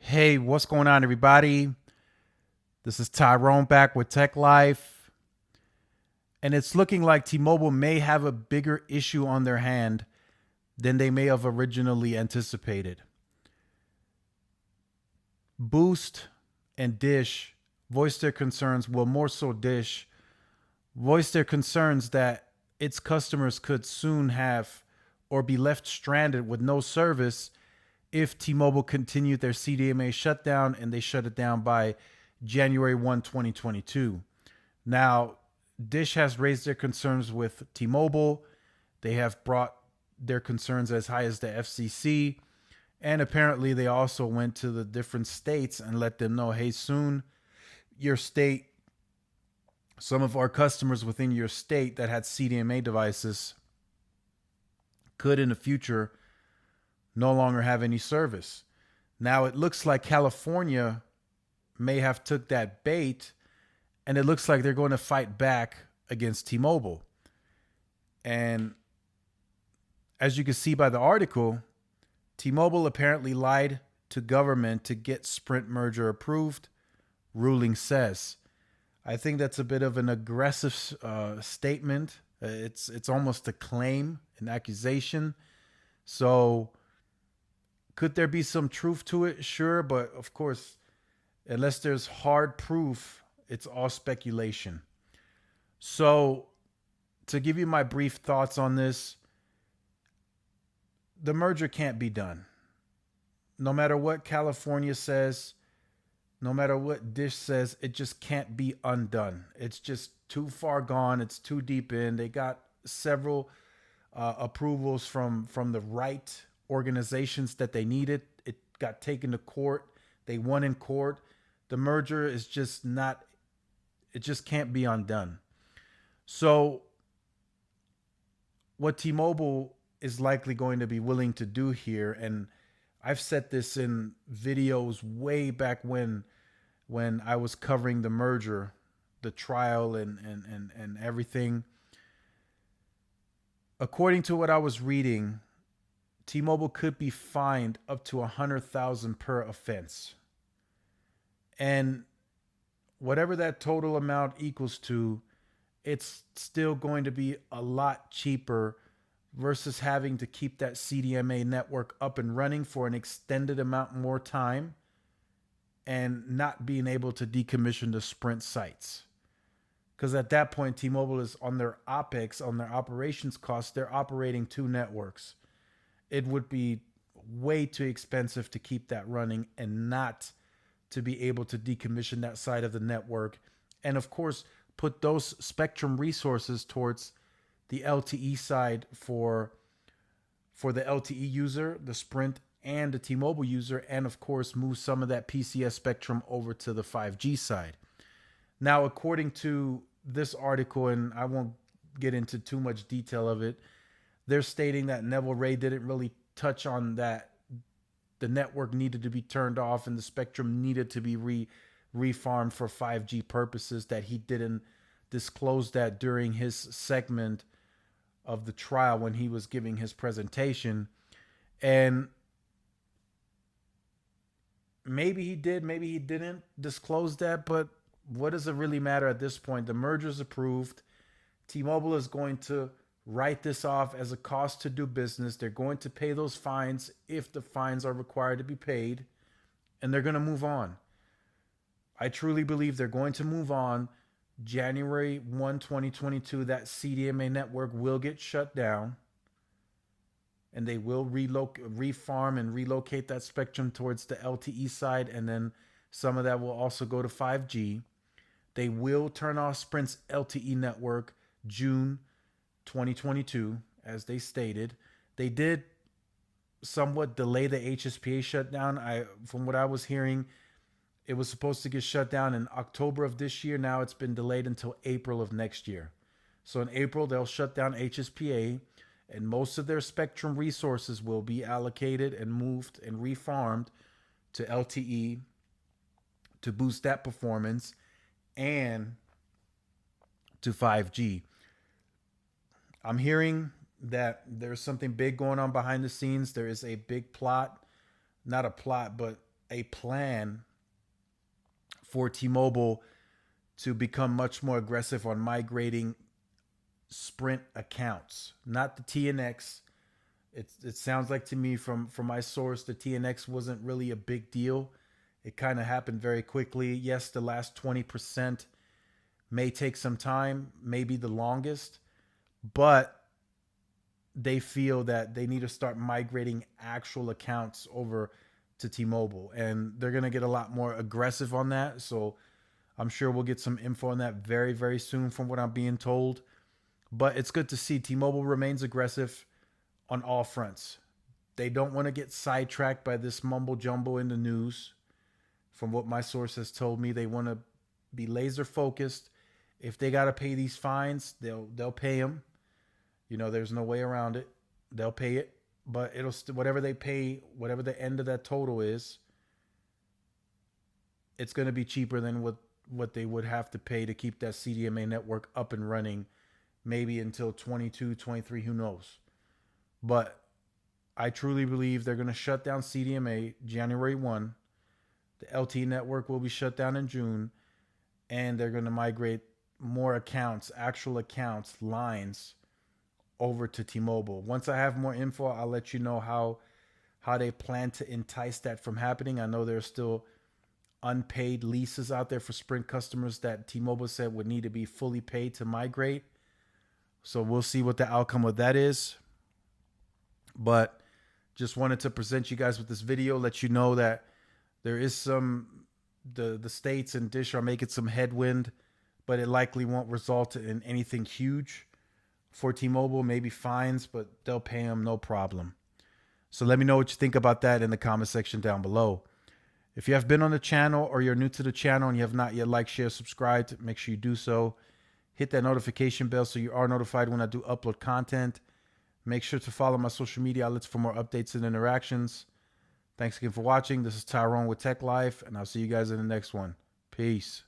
Hey, what's going on, everybody? This is Tyrone back with Tech Life, and it's looking like T-Mobile may have a bigger issue on their hand than they may have originally anticipated. Boost and Dish voiced their concerns, well, more so Dish, voiced their concerns that its customers could soon have or be left stranded with no service if T-Mobile continued their CDMA shutdown and they shut it down by January 1, 2022. Now, Dish has raised their concerns with T-Mobile. They have brought their concerns as high as the FCC. And apparently, they also went to the different states and let them know, hey, soon your state, some of our customers within your state that had CDMA devices could in the future no longer have any service. Now, it looks like California may have took that bait, and it looks like they're going to fight back against T-Mobile. And as you can see by the article, T-Mobile apparently lied to government to get Sprint merger approved, ruling says. I think that's a bit of an aggressive statement. It's almost a claim, an accusation. So could there be some truth to it? Sure, but of course, unless there's hard proof, it's all speculation. So, to give you my brief thoughts on this, the merger can't be done. No matter what California says, no matter what Dish says, it just can't be undone. It's just too far gone. It's too deep in. They got several approvals from the right organizations that they needed. It got taken to court. They won in court. The merger is just not. It just can't be undone. So what T-Mobile is likely going to be willing to do here, and I've said this in videos way back when I was covering the merger, the trial and everything. According to what I was reading, T-Mobile could be fined up to 100,000 per offense. And whatever that total amount equals to, it's still going to be a lot cheaper versus having to keep that CDMA network up and running for an extended amount more time and not being able to decommission the Sprint sites. Because at that point, T-Mobile is on their OPEX, on their operations costs, they're operating two networks. It would be way too expensive to keep that running and not to be able to decommission that side of the network. And of course, put those spectrum resources towards the LTE side for the LTE user, the Sprint and the T-Mobile user, and of course move some of that PCS spectrum over to the 5G side. Now, according to this article, and I won't get into too much detail of it, they're stating that Neville Ray didn't really touch on that. The network needed to be turned off and the spectrum needed to be refarmed for 5G purposes, that he didn't disclose that during his segment of the trial when he was giving his presentation. And maybe he did, maybe he didn't disclose that, but what does it really matter at this point? The merger is approved. T-Mobile is going to write this off as a cost to do business. They're going to pay those fines if the fines are required to be paid, and they're going to move on. I truly believe they're going to move on. January 1, 2022, that CDMA network will get shut down, and they will refarm and relocate that spectrum towards the LTE side, and then some of that will also go to 5G. They will turn off Sprint's LTE network June 2022, as they stated. They did somewhat delay the HSPA shutdown. From what I was hearing, it was supposed to get shut down in October of this year. Now it's been delayed until April of next year. So in April, they'll shut down HSPA, and most of their spectrum resources will be allocated and moved and refarmed to LTE to boost that performance and to 5G. I'm hearing that there's something big going on behind the scenes. There is a big plot, not a plot, but a plan for T-Mobile to become much more aggressive on migrating Sprint accounts, not the TNX. It sounds like to me from my source, the TNX wasn't really a big deal. It kind of happened very quickly. Yes, the last 20% may take some time, maybe the longest, but they feel that they need to start migrating actual accounts over to T-Mobile, and they're going to get a lot more aggressive on that. So I'm sure we'll get some info on that very, very soon from what I'm being told. But it's good to see T-Mobile remains aggressive on all fronts. They don't want to get sidetracked by this mumbo jumbo in the news. From what my source has told me, they want to be laser focused. If they got to pay these fines, they'll pay them. You know, there's no way around it. They'll pay it, but it'll whatever they pay, whatever the end of that total is, it's going to be cheaper than what they would have to pay to keep that CDMA network up and running, maybe until 22, 23, who knows. But I truly believe they're going to shut down CDMA January 1. The LTE network will be shut down in June, and they're going to migrate more accounts, actual accounts, lines over to T-Mobile. Once I have more info, I'll let you know how they plan to entice that from happening. I know there's still unpaid leases out there for Sprint customers that T-Mobile said would need to be fully paid to migrate. So we'll see what the outcome of that is. But just wanted to present you guys with this video, let you know that there is the states and Dish are making some headwind, but it likely won't result in anything huge for T-Mobile, maybe fines, but they'll pay them no problem. So let me know what you think about that in the comment section down below. If you have been on the channel or you're new to the channel and you have not yet liked, share, subscribed, make sure you do so. Hit that notification bell so you are notified when I do upload content. Make sure to follow my social media outlets for more updates and interactions. Thanks again for watching. This is Tyrone with Tech Life, and I'll see you guys in the next one. Peace.